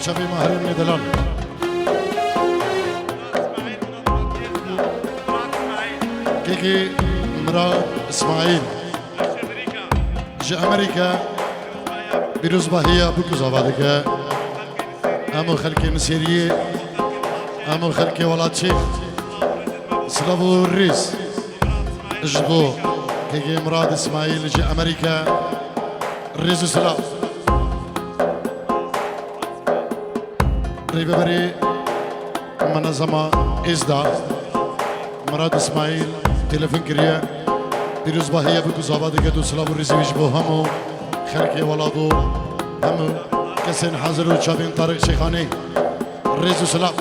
شبي مهرين ندلان كيكي مراد اسماعيل جي امريكا بيروز باهية بكو زوادك امو خلقي مسيرية امو خلقي ولاتشي سلافو الريس اجبو كيكي مراد اسماعيل جي امريكا الريس سلاف ريبه بري منظمة ازدا مراد اسماعيل تلفن كريا بيروز باهية بكو زوادك دو سلافو الريس اجبو همو خلقي ولادو همو كسين حاضر وشابين طارق شيخاني الريس سلاف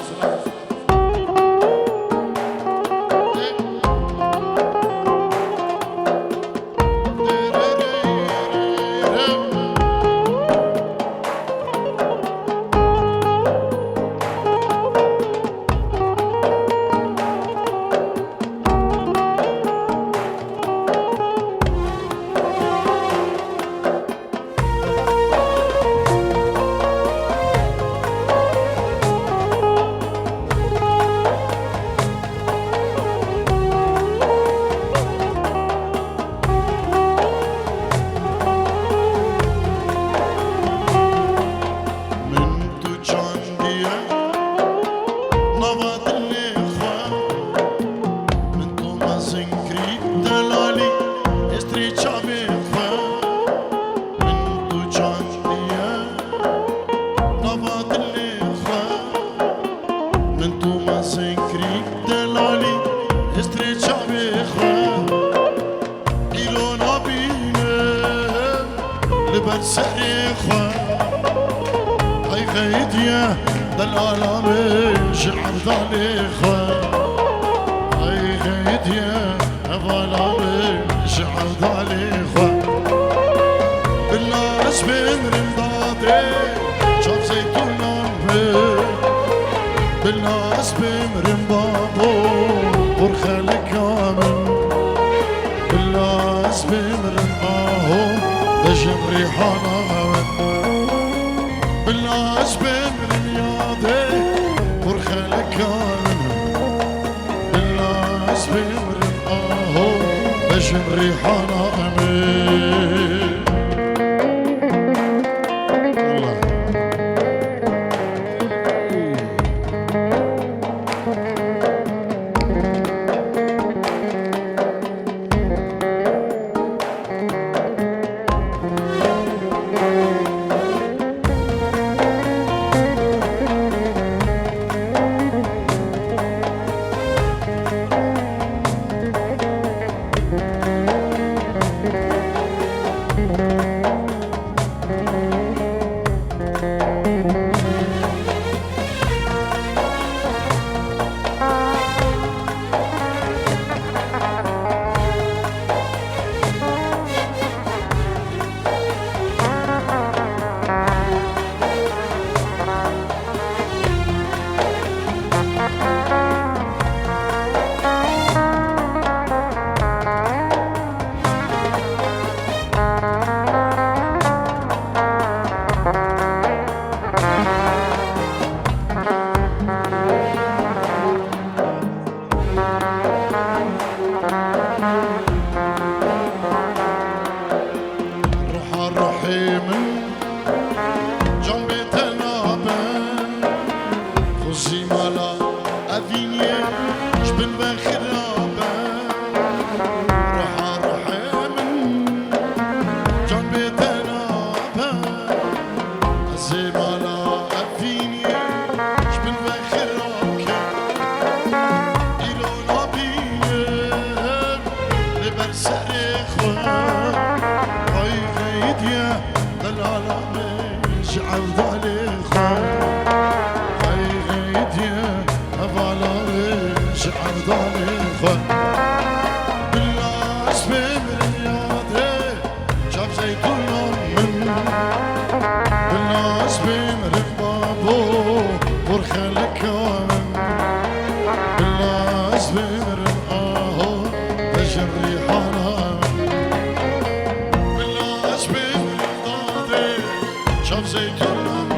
شاف زيتون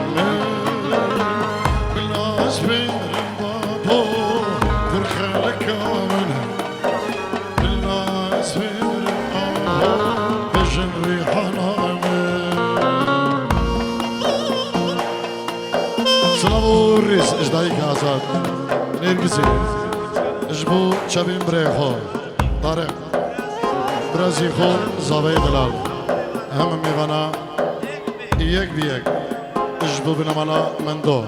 آزاد نرگزی اجبو چبین برای خو طارق برازی خو زاوی دلال همه میوانا یک بیک اجبو بنامالا من دو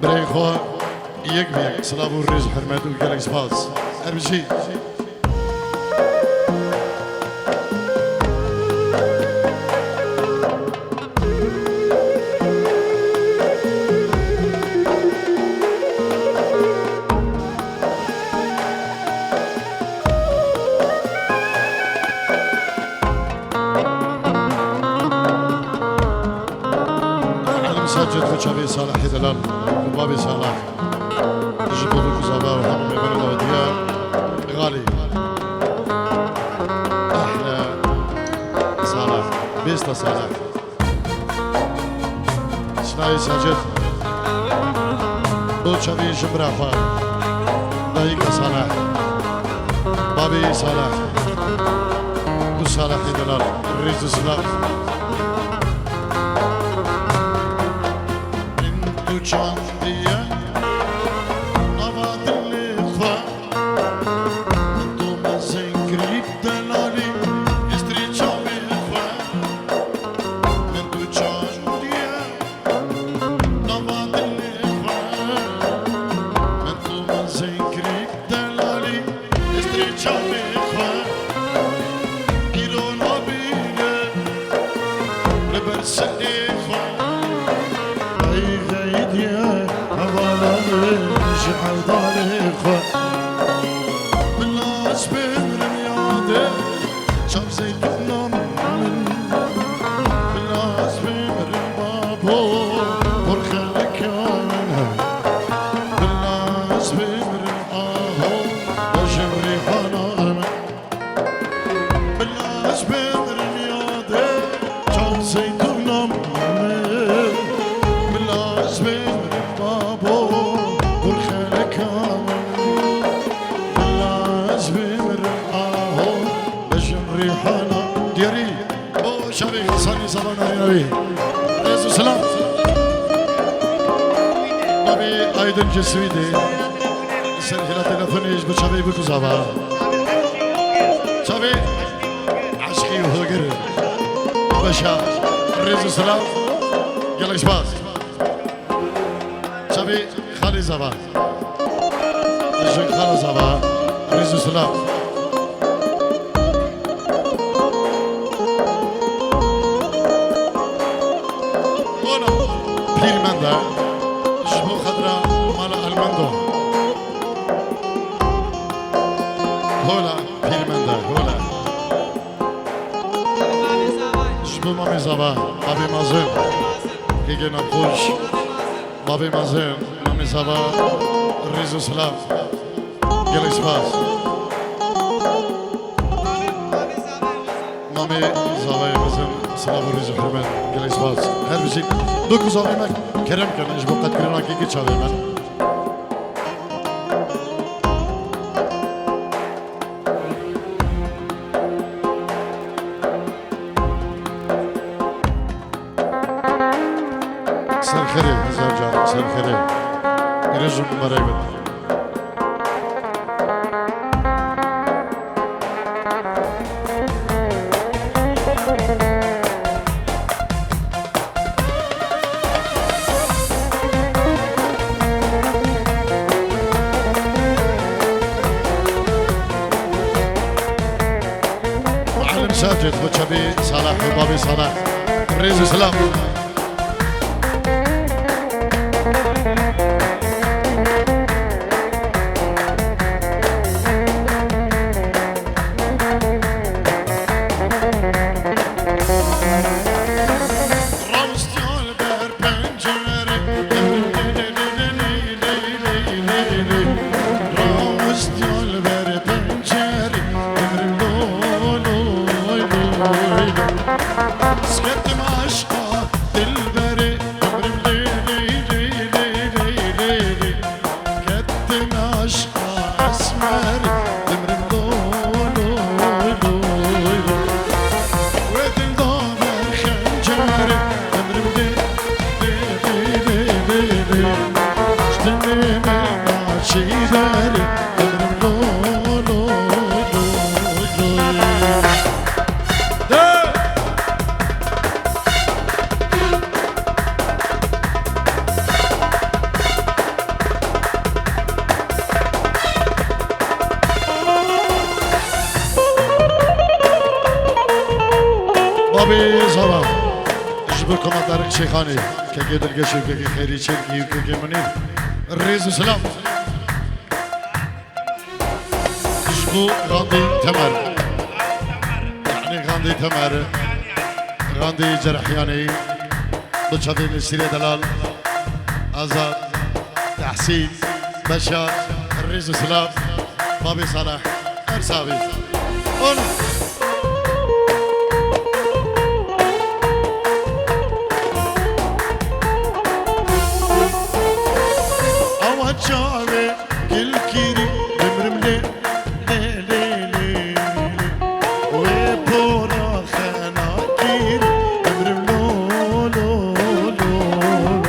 برای خو یک بیک سلام و ریز حرمت و گلک سپاس اربشی سجد وشابي صالح دلال وبابي صالح جبوا لك زبا وهم بلد وديار غالي احلى صالح بيستا صالح شناي سجد وشابي جمرا خا دايك صالح بابي صالح وصالح دلال الريز السلام چاندیه نواد لیخوا تو مزین کریب دلالی استری چاوی خوا من تو چاندیه نواد لیخوا من تو مزین کریب دلالی استری چاوی خوا ایران آبیه لبرس ایخوا جعل ضارخة بالناس بالرياضة شاف زيتنا من بالناس بالربابو ورخلك منها بالناس بالربابو وجمري حنام بالناس بالرياضة شاف زيتنا من بالناس بالربابو دياري او شبي حسني صبانا نبي رزق سلام نبي ايدن جسويدي سرحلة تلفونيش بشبي بكوزابا شبي عشقي وهجر بشا رزق سلام يلا شباز شبي خالي زبا خالي زبا رزق سلام پیرمنده شبو خضرا مال المندو هولا پیرمنده هولا شبو مامی زبا بابی مازن گیگه نبخوش بابی مازن مامی زبا ریزو سلام گلک سپاس مامی زبای مازن سلام و ریزو حرمت گلک سپاس هر بشید دو کزاوی من کرم کنه اجبو قد کرنا که چاوی من سرخری هزار جان سرخری ایرجون برای بد ساجد وشبي صلاح وبابي صلاح ريز سلام سكت مع عشقه سيداري أمرم لو لو لو بابي زبا اجبركم طارق شيخاني كي القشي كي خيري شركي كي منير الرئيس سلام اجبو غاندي تمر يعني غاندي تمر غاندي جرحياني بتشافين السيري دلال آزاد تحسين بشار الرئيس سلام بابي صلاح ارسابي قول شعبي كل كيري بمرم لي لي لي لي وبورا خانا كيري بمرم لو لو لو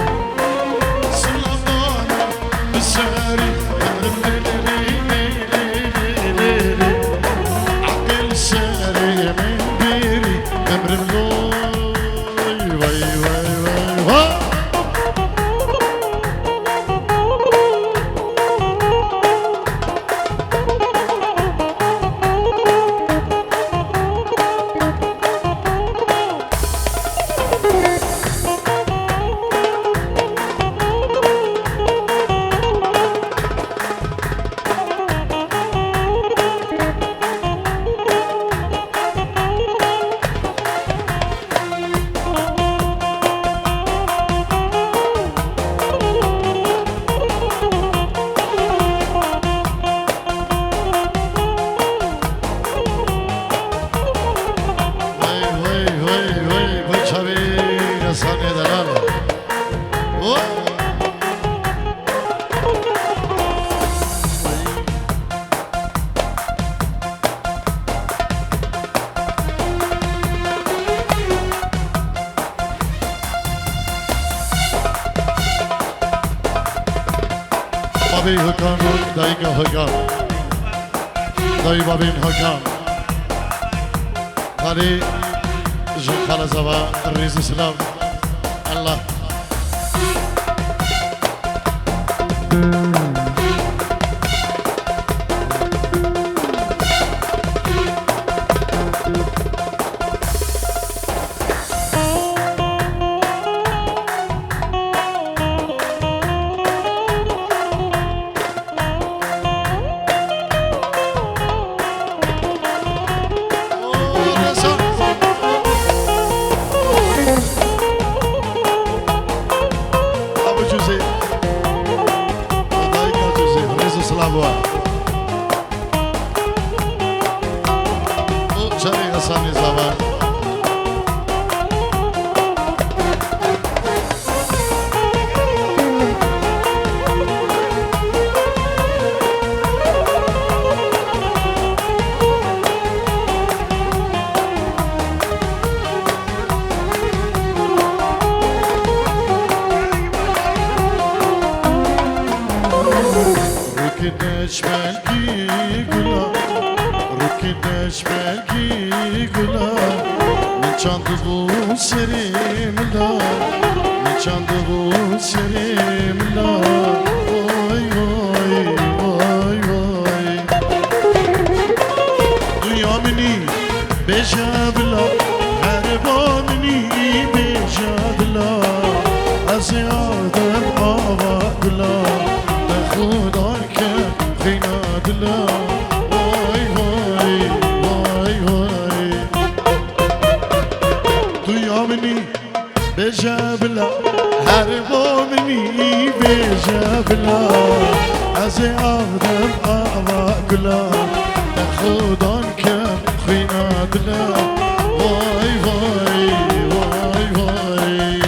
سلامانا بساري بمرم لي لي لي لي لي لي عقل ساري من بيري بمرم لو واي واي واي واي بابي هكام دايقة هكام داي بابين هكام هاري جن خالة زبا الرئيس سلام الله ركناش بالكي قلا ركناش بالكي قلا من چند بو سریم لا من چند بو سریم لا وای وای وای وای دنیا منی بجابلا هر با منی بجابلا از یادم آوادلا خدا که خینا دلا وای وای وای وای دنیا منی بجابلا هر با منی بجابلا از آدم آوا گلا خدا که خینا دلا وای وای وای وای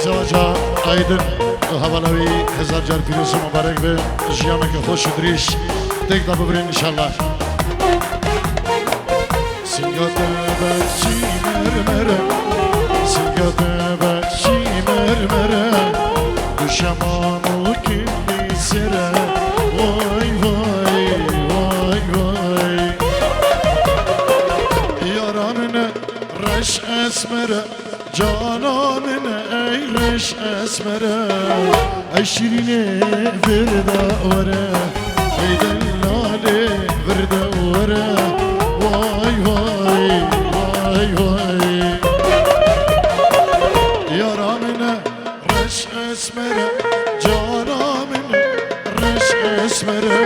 زواجا عیدن هوالوی هزار جار پیروز مبارک به جیامه که خوش دریش تقدر ببرين ان شاء الله سيقط بشي مرمرة سيقط بشي مرمرة وشمامو كل سرة واي واي واي واي يارا من رش اسمرة جانا من اي رش اسمرة عشرين فردا ورا اي دلالي فردا ورا واي واي واي واي يارا من رش اسمرة جانا من رش اسمرة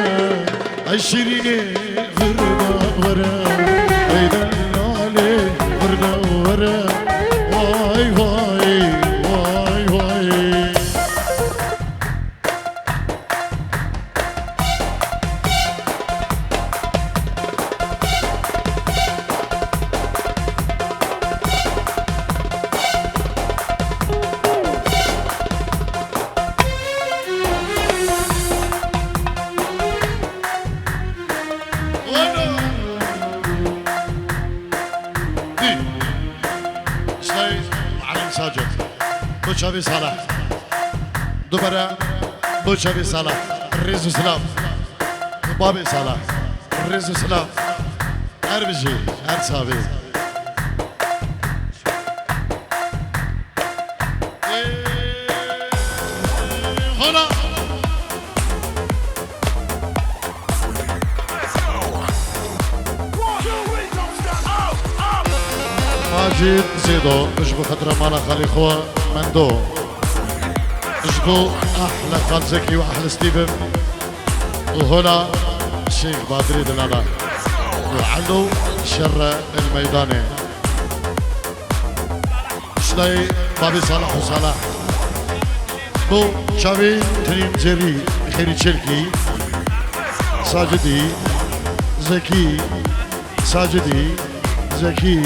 عشرين فردا ورا اي دلالي فردا ورا واي واي واي واي بوشابي صلاح دوباره بوشابي صلاح ريزو سلام بابي صلاح ريزو سلام اربجي ارسابي هنا ماجد زيدو اجبو خطره مالا خالي خوا مندو اجبو احلى خال زكي واحلى ستيفن وهنا الشيخ بادري دلالا وعلو شر الميداني شلاي بابي صلاح وصلاح بو شاوي تريم زيري خيري تشلكي ساجدي زكي ساجدي زكي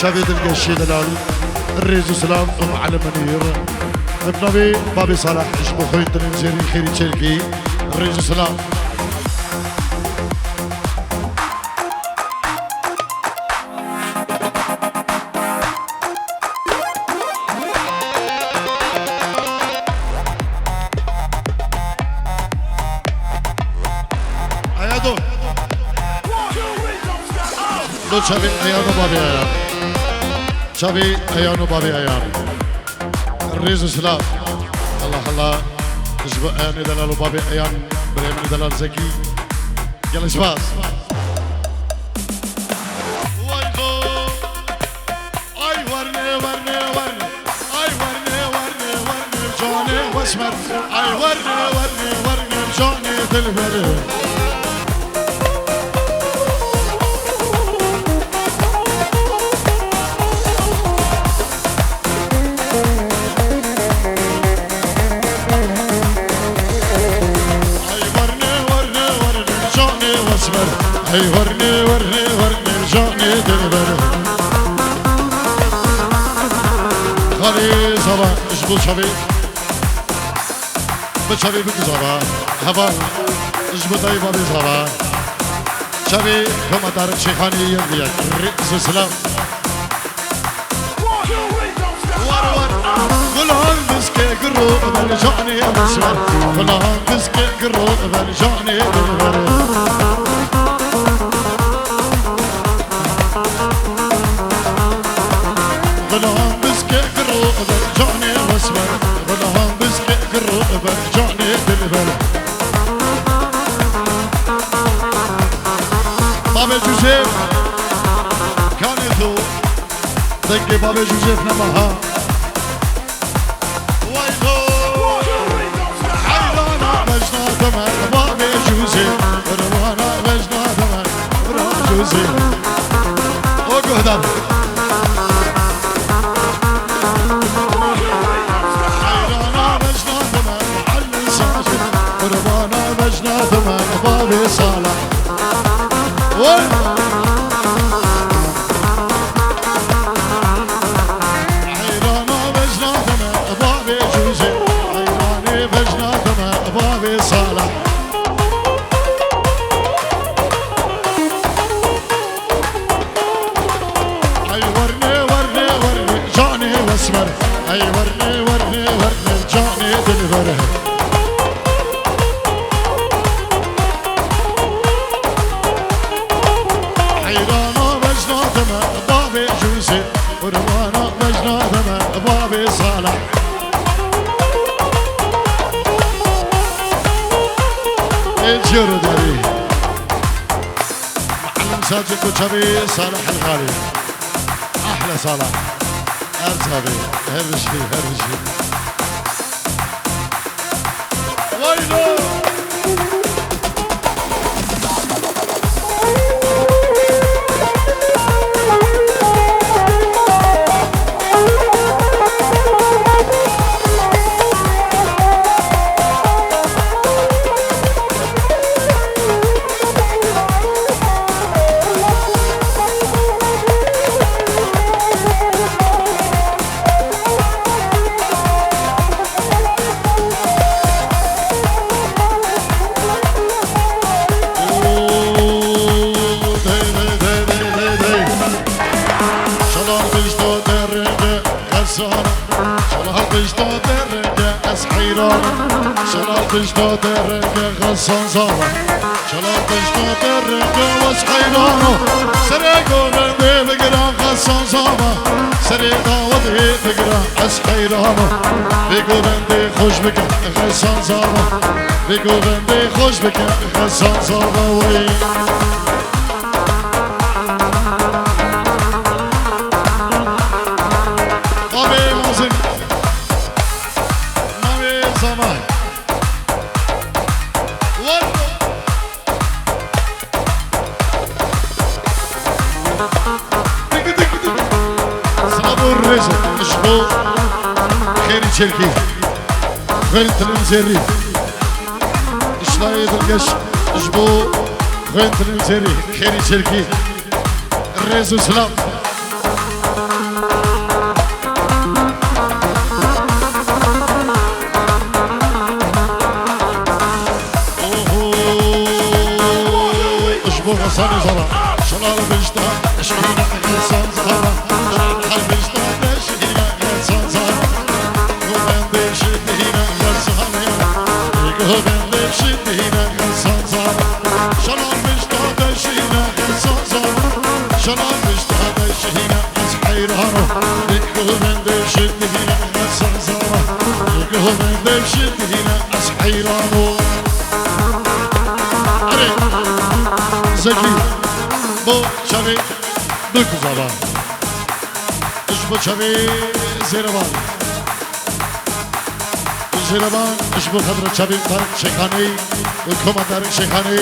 شاوي دلقشي دلال الريزو سلام على منير النبي بابي صلاح اشبو خوي تنزيري خيري تشلكي الريزو سلام ايادو دو شابي ايانو بابي ايان شابي ايانو بابي ايان الريزو سلام الله الله اشبو ايان دلالو بابي ايان بريمن دلال زكي يلا شباز اي ورني ورني ورني اي ورني ورني ورني جوني واسمر اي ورني ورني ورني جوني دلبري اي ورني ورني ورني رجعني دلبر خالي صبا اشبو شبي بشبي بك صبا هبا اشبو طيبا بصبا شبي كما دارك شيخاني ينديك رئيس سلام ور كلهم بسكي قرو برجعني بسمر كلهم بسكي قرو برجعني دلبر غلهم بسكي قروق برجعني واسمر غلهم بسكي قروق برجعني دلبر بابا جوزيف كان يثو دقي بابا جوزيف نمها ويثو حيلانا بجنا ثمن بابا جوزيف روانا بجنا ثمن بابا جوزيف وقهدر قربانا بجنا ثمن بابي صالح حيرانا بجنا ثمن بابي جوزي حيراني بجنا ثمن بابي صالح جيرو داري معلم ساجد كوتشابي صالح الغالي احلى صالح ارزابي هرشي هرشي ويلو تشتو درجة غصان زارا شلون تشتو درجة وصحينانو سرقو بندي بقرا غصان زارا سرقا وضعي بقرا أسحيرانو بيقو بندي خوش بك غصان زارا بيقو بندي خوش بك غصان زارا وي مامي مازن مامي زمان اشبو خيري تشركي خيري تلمزيري اشلاي بالقش اشبو خيري تلمزيري خيري تشركي الرئيس وسلام اشبو غصاني زرا شلال بجتا اشبو غصان زرا شلال بجتا شلون مشتاق شهينا أسحيرانو يقول من دشت هنا غصان يقول من دشت هنا أسحيرانو زكي بو شبي بكو زبان اش بو شبي زيربان زيربان اش بو خضر شبي تارك شيخاني وكوماندار شيخاني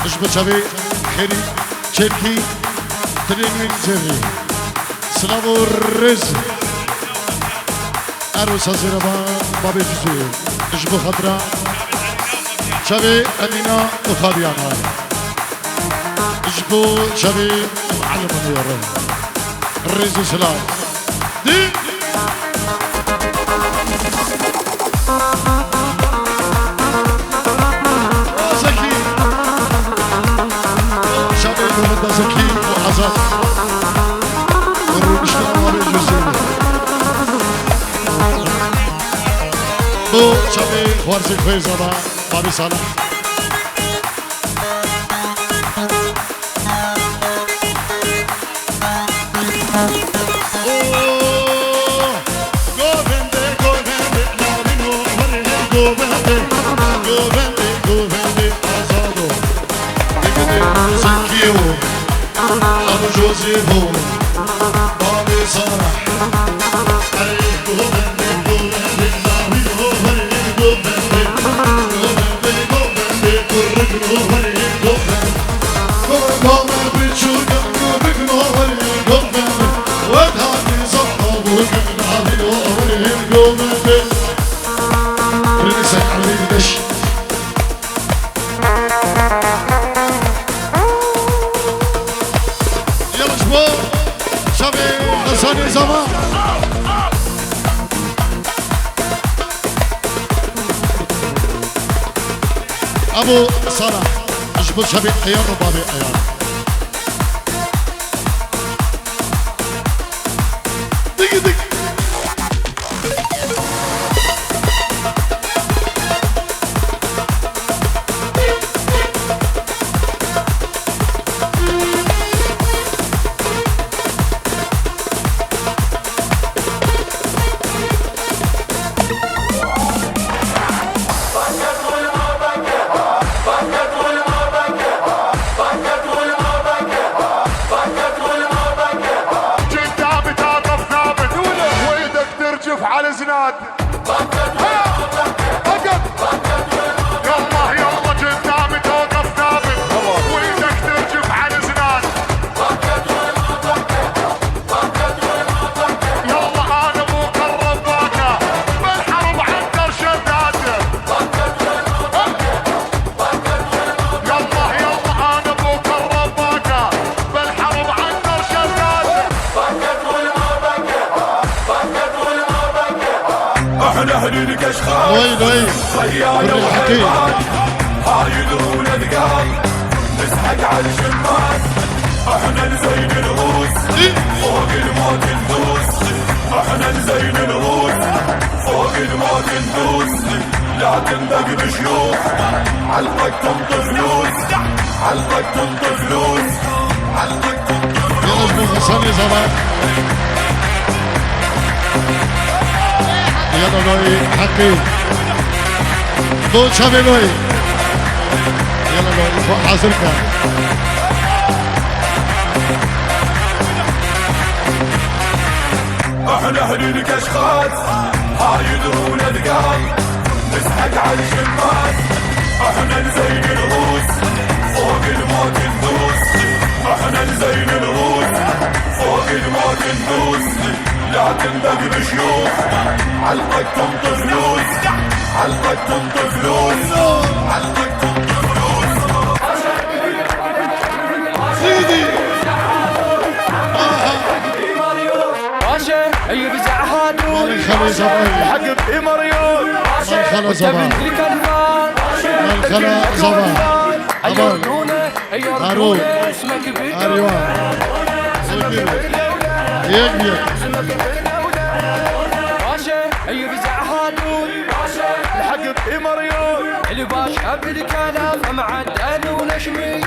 اش بو شبي خيري تشركي ترينين جري سلامو الرز عروسة زيربان بابي جزير اجبو خضرا شبي أمينة وفابيانا اجبو شبي معلم اليورو الرز سلام دي زكي شبي مهدى زكي وعزات بو شبي خوارزي خويزة بابي صالح أبو جوزيفو بابي صالح زمان أبو صالح اجبر شبي أيام وبابي أيام دق دق Banca وين وين بري الحكي هايدون اذقان نسحق على الشمال احنا نزين الغوص فوق الموت ندوس احنا نزين الغوص فوق الموت ندوس لا تندق بشيوخ علقك تنطي فلوس علقك تنطي فلوس علقك تنطي فلوس يلا جبوه صلي زمان يلا لوي حكي دول شابي لوي يلا لوي فوق حاصلك احنا هنيك اشخاص هايدون اذقان نسحق على الشمال احنا نزين الغوص فوق الموت ندوس احنا نزين الغوص فوق الموت ندوس لا تندق بشيوخ علقك تنطي فلوس علقك تنطي فلوس علقك تنطي فلوس سيدي اي بزع هادون مالك خلا زمان حق بإمريون مالك خلا زمان مالك خلا زمان أمان هارون أريوان يكبر اي بزع هادون الحق بإمريون اللي باشا بالكلام معدل ونشمي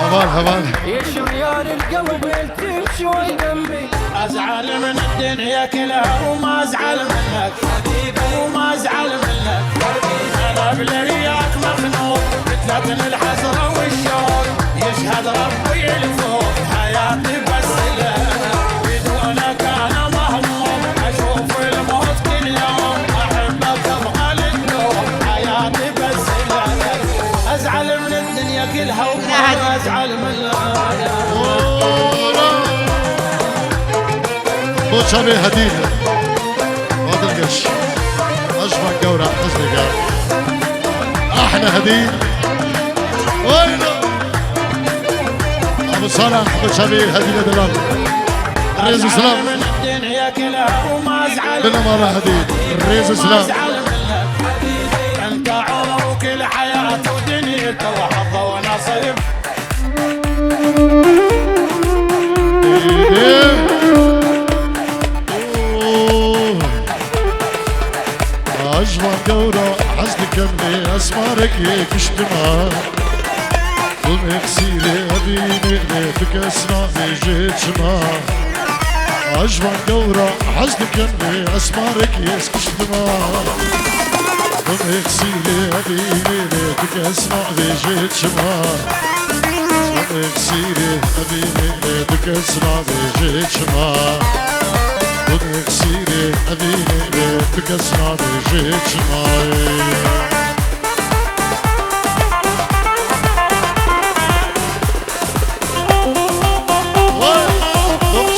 هبال هبال يا شريان القلب يلتف شوي جنبي ازعل من الدنيا كلها وما ازعل منك وما ازعل منك انا بلياك مخنوق مثلك الحسره والشوق يشهد ربي الفوق حياتي بس لك بدونك انا مهموم اشوف الموت كل يوم احبك ابغى النوم حياتي بس لك ازعل من الدنيا كلها وما ازعل منك بو شابي هديد هذا القش أجمل قورة أصدقاء أحلى هديد وينه أبو صالح بو شابي هديد دلال الرئيس الإسلام الدنيا كلها وما ازعل بالأمارة هديد الرئيس الإسلام انت عمرك الحياة ودنيته وحظه ونصيب أجمل قورة حزنك كملي أسمارك يكشتما ضمك سيري أبيني ليتك أسمع بيجيت شما أجمل قورة حزنك كملي أسمارك يكشتما ضمك سيري أبيني ليتك أسمع بيجيت شما ضمك سيري أبيني ليتك أسمع بيجيت شما ضمك سيري أبيني ليتك أسمع بيجيت شما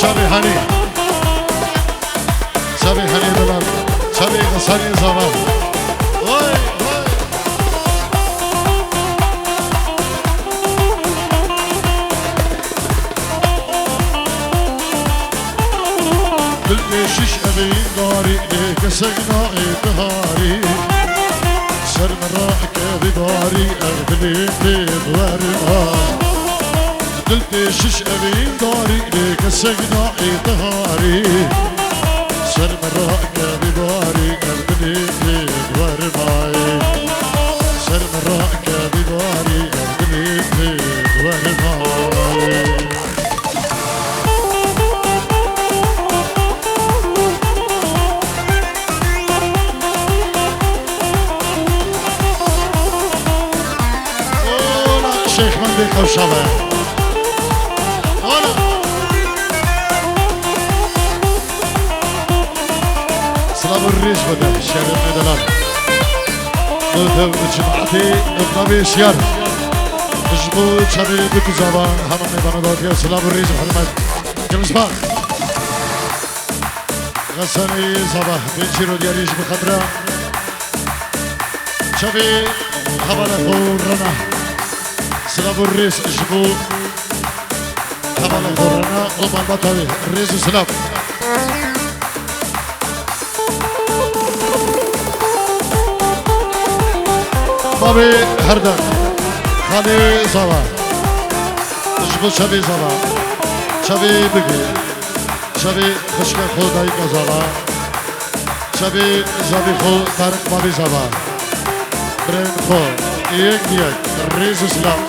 شابي هاني شابي هاني دلال شابي غساني زمان وي وي باللي شش أبين داري ليك سقناعي تهاري سر مرائك بداري أغدلي بغرما قلت شش أبين داري ليك سقناعي تهاري سر مرائك بداري أغدلي بغرما سر مرائك بداري أغدلي بغرما شيخ منديك وشبه هلا سلام الريش بدا الشارع دلال قلت جماعتي ابنبي شيار مجبوط شبي بك زبان همني بندات يا سلام الريش محمد كمسبان غساني صباح بنشيرو دياليش بخضرة شبي حبالة خورنا سلام الرئيس اجبو حبالة خورنا ومن بطوي الرئيس سلام بابي هردن خالي زبا جبو شبي زبا شبي بقي شبي خشك خوداي كزبا شبي زبي خو طارق بابي زبا برين خو يك ريز اسلام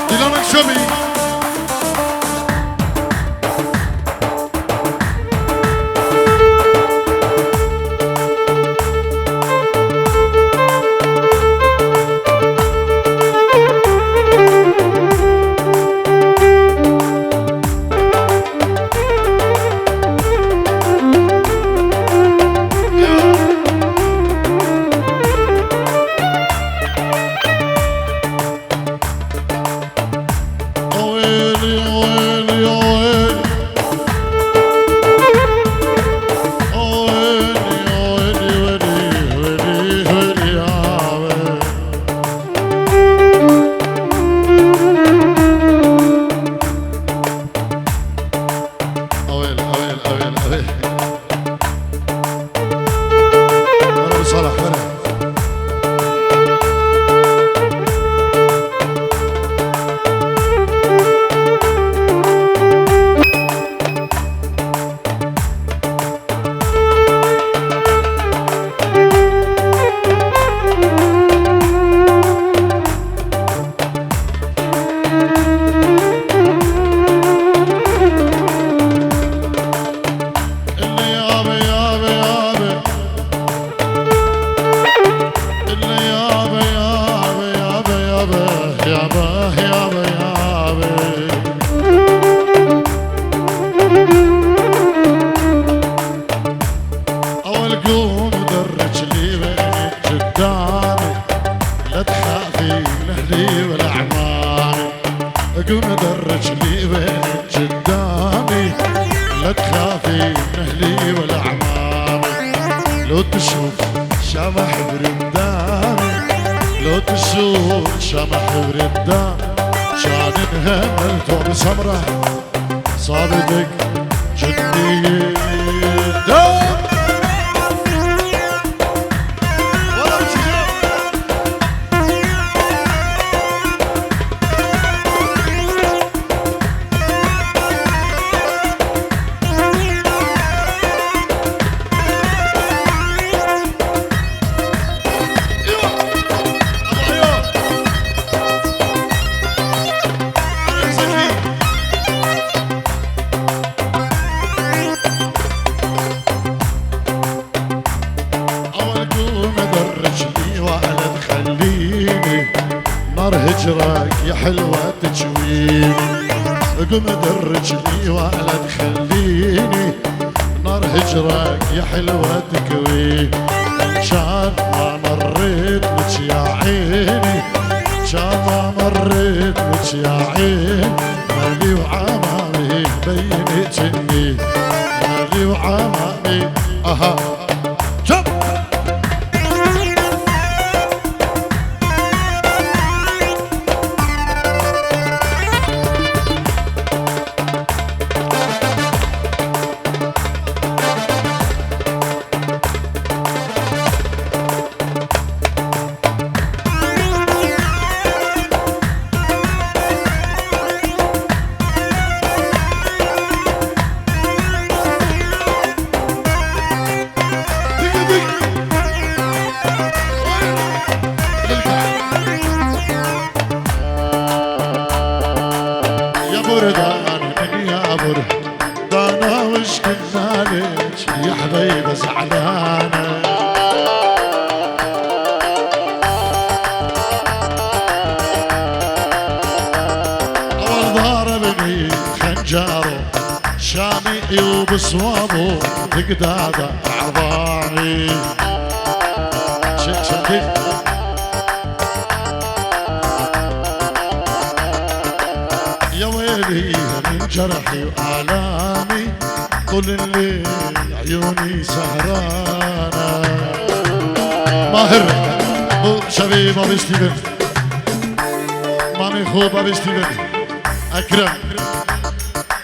ديلانك شبي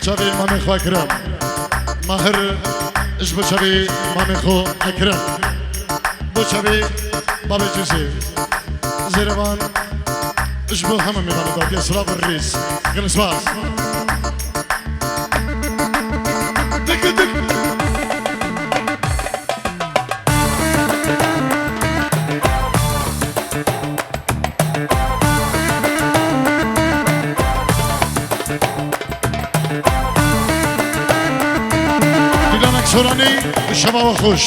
شبي مامي خو أكرم ماهر إجبو شبي مامي خو أكرم بو شبي بابي جوزي زيربان إجبو هم من بلدات يسراب الرئيس قلس باس دك دك سوراني الشباب وخوش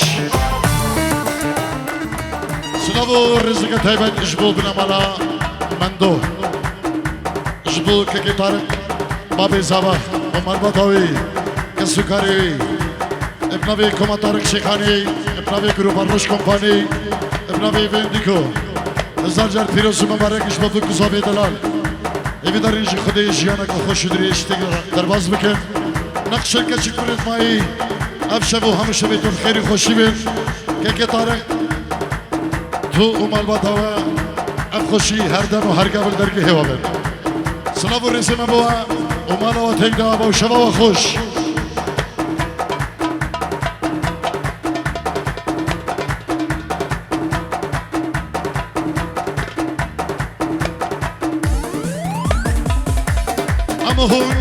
سلابو الرزق تايبت اجبو بنامالا مندو اجبو كي طارق بابي زابا عمر بطاوي كسوكاري ابنابي كوما طارق شيخاني ابنابي گروپ الروش کمپانی ابنابي وينديكو هزار جار پیروز مبارک اجبو بکوزابي دلال ايوی در اینجا خودی جیانک و خوش دری اشتگ درباز بکن نقش کچی کنید مایی افشبو همشه بیتون خیری خوشی بین که طارق تو اومال باتاوا اف خوشی هر دم و هر قبل درگه هوا بین سلام و رسیم بوا اومال و تک دا با شبا و خوش اما هون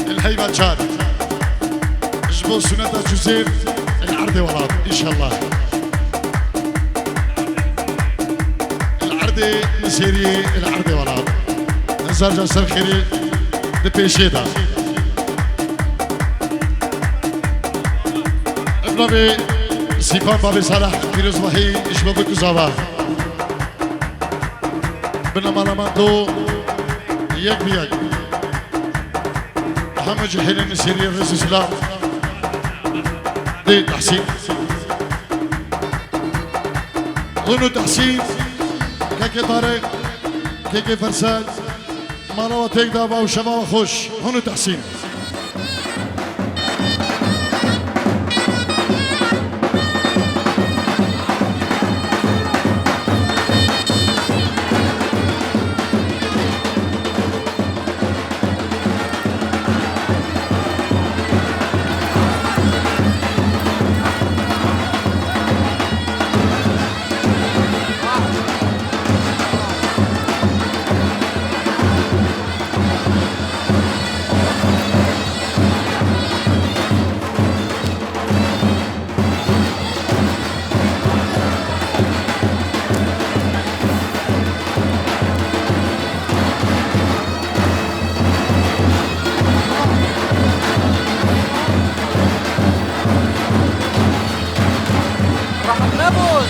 الهيبة شاد اجبو سنة جزير العرض ولاد ان شاء الله العرض مسيري العرض ولاد نزار جاسر خيري دي بيشيدا ابنابي سيفان بابي صالح فيروز وحي اجبو بكوزاوا بنما لمندو يك بيك محمد جحيل النسيري الرئيس الاسلام دي تحسين هونو تحسين كاكي طارق كاكي فرسان مالاوا تيك دابا وشباب خوش هونو تحسين روح النبوي